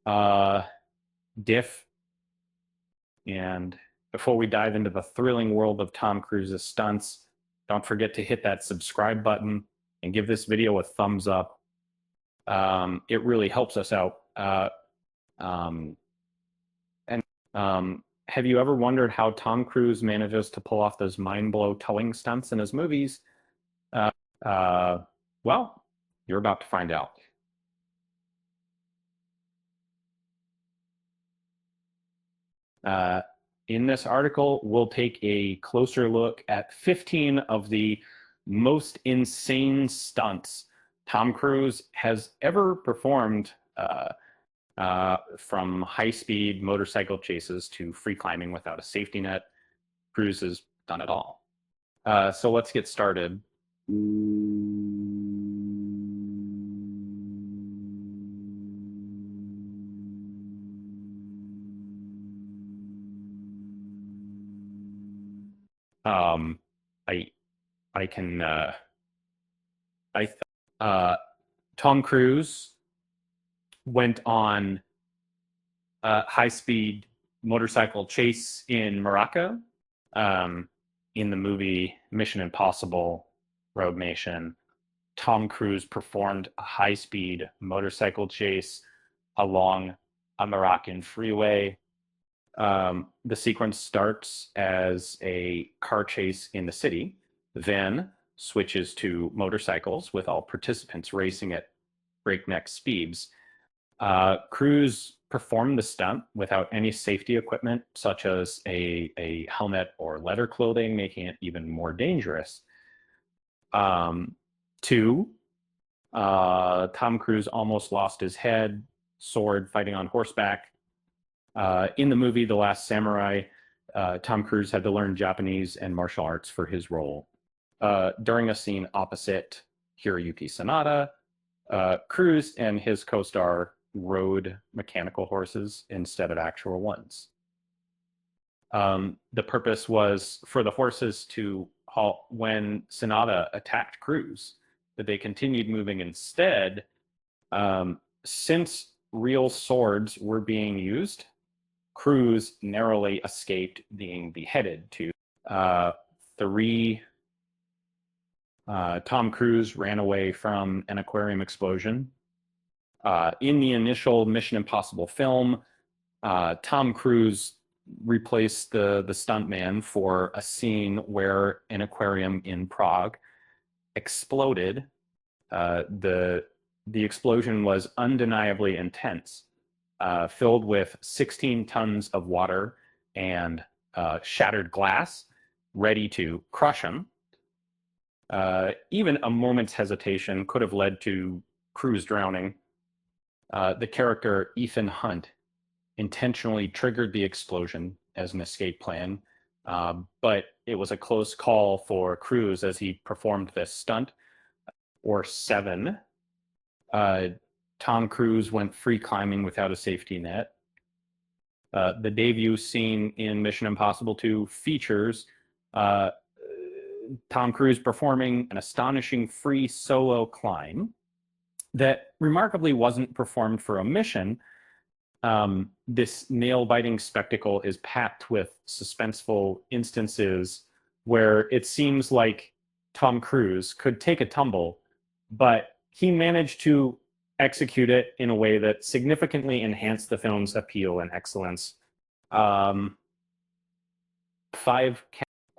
uh, Diff. And before we dive into the thrilling world of Tom Cruise's stunts, don't forget to hit that subscribe button and give this video a thumbs up. It really helps us out. Um, and have you ever wondered how Tom Cruise manages to pull off those mind-blow towing stunts in his movies? Uh, uh, well, you're about to find out. Uh, in this article, we'll take a closer look at 15 of the most insane stunts Tom Cruise has ever performed, from high-speed motorcycle chases to free climbing without a safety net. Cruise has done it all. So let's get started. Um, I I can I uh, Tom Cruise went on a high-speed motorcycle chase in Morocco, um, in the movie Mission Impossible: Rogue Nation. Tom Cruise performed a high-speed motorcycle chase along a Moroccan freeway. The sequence starts as a car chase in the city, then switches to motorcycles with all participants racing at breakneck speeds. Cruise performed the stunt without any safety equipment, such as a helmet or leather clothing, making it even more dangerous. Two, Tom Cruise almost lost his head, sword fighting on horseback. In the movie The Last Samurai, Tom Cruise had to learn Japanese and martial arts for his role. During a scene opposite Hiroyuki Sanada, Cruise and his co-star rode mechanical horses instead of actual ones. The purpose was for the horses to halt when Sanada attacked Cruise, but they continued moving instead. Since real swords were being used, Cruise narrowly escaped being beheaded. Tom Cruise ran away from an aquarium explosion. In the initial Mission Impossible film, Tom Cruise replaced the stuntman for a scene where an aquarium in Prague exploded. The explosion was undeniably intense, filled with 16 tons of water and shattered glass, ready to crush him. Even a moment's hesitation could have led to Cruise drowning. The character Ethan Hunt intentionally triggered the explosion as an escape plan, but it was a close call for Cruise as he performed this stunt. Or 7, Tom Cruise went free climbing without a safety net. The debut scene in Mission Impossible 2 features Tom Cruise performing an astonishing free solo climb that remarkably wasn't performed for a mission. This nail-biting spectacle is packed with suspenseful instances where it seems like Tom Cruise could take a tumble, but he managed to execute it in a way that significantly enhanced the film's appeal and excellence. 5,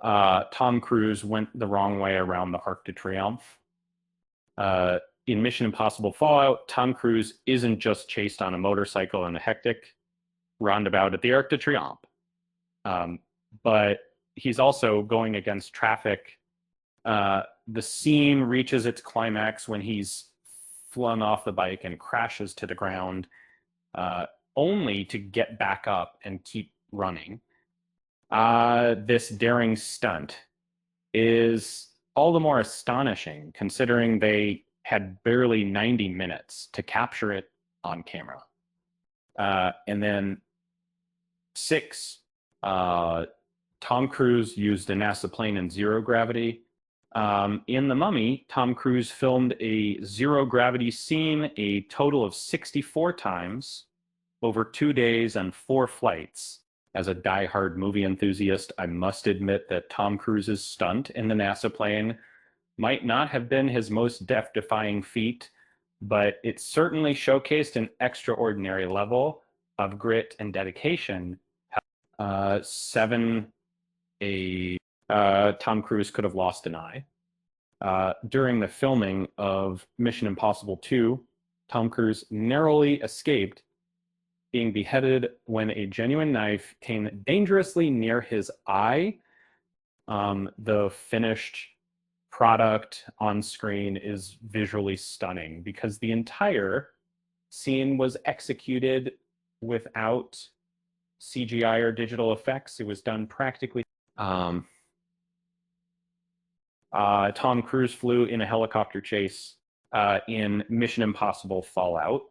Tom Cruise went the wrong way around the Arc de Triomphe. In Mission Impossible Fallout, Tom Cruise isn't just chased on a motorcycle in a hectic roundabout at the Arc de Triomphe, but he's also going against traffic. The scene reaches its climax when he's flung off the bike and crashes to the ground, only to get back up and keep running. This daring stunt is all the more astonishing considering they had barely 90 minutes to capture it on camera. And then 6, Tom Cruise used a NASA plane in zero gravity. In The Mummy, Tom Cruise filmed a zero gravity scene a total of 64 times. over 2 days and 4 flights. As a die-hard movie enthusiast, I must admit that Tom Cruise's stunt in the NASA plane might not have been his most death-defying feat, but it certainly showcased an extraordinary level of grit and dedication. Tom Cruise could have lost an eye. During the filming of Mission Impossible 2, Tom Cruise narrowly escaped being beheaded when a genuine knife came dangerously near his eye. The finished product on screen is visually stunning because the entire scene was executed without CGI or digital effects. It was done practically. Tom Cruise flew in a helicopter chase in Mission Impossible Fallout.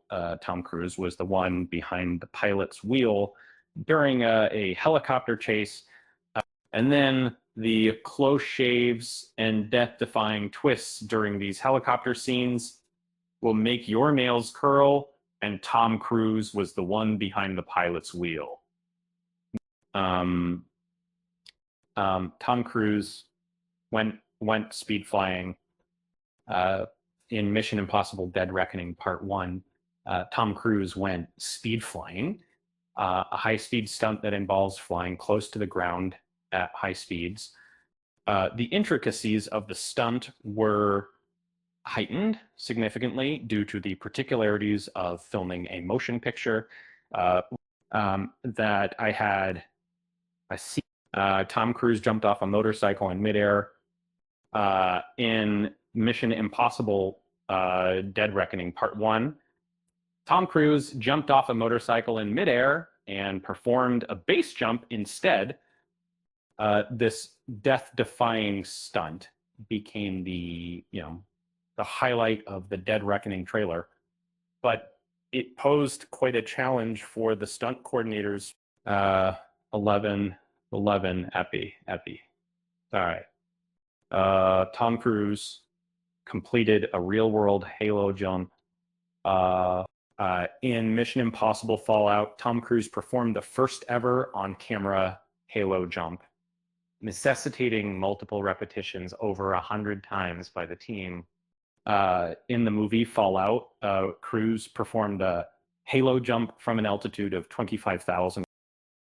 Tom Cruise was the one behind the pilot's wheel during a helicopter chase. And then the close shaves and death-defying twists during these helicopter scenes will make your nails curl, and Tom Cruise was the one behind the pilot's wheel. Tom Cruise went speed flying in Mission Impossible Dead Reckoning Part 1. Tom Cruise went speed flying, a high-speed stunt that involves flying close to the ground at high speeds. The intricacies of the stunt were heightened significantly due to the particularities of filming a motion picture that I had a scene. Tom Cruise jumped off a motorcycle in midair. In Mission Impossible Dead Reckoning Part 1, Tom Cruise jumped off a motorcycle in midair and performed a base jump instead. This death-defying stunt became the highlight of the Dead Reckoning trailer, but it posed quite a challenge for the stunt coordinators. 11 epi. All right. Tom Cruise completed a real-world halo jump. In Mission Impossible Fallout, Tom Cruise performed the first ever on-camera halo jump, necessitating multiple repetitions over 100 times by the team. In the movie Fallout, Cruise performed a halo jump from an altitude of 25,000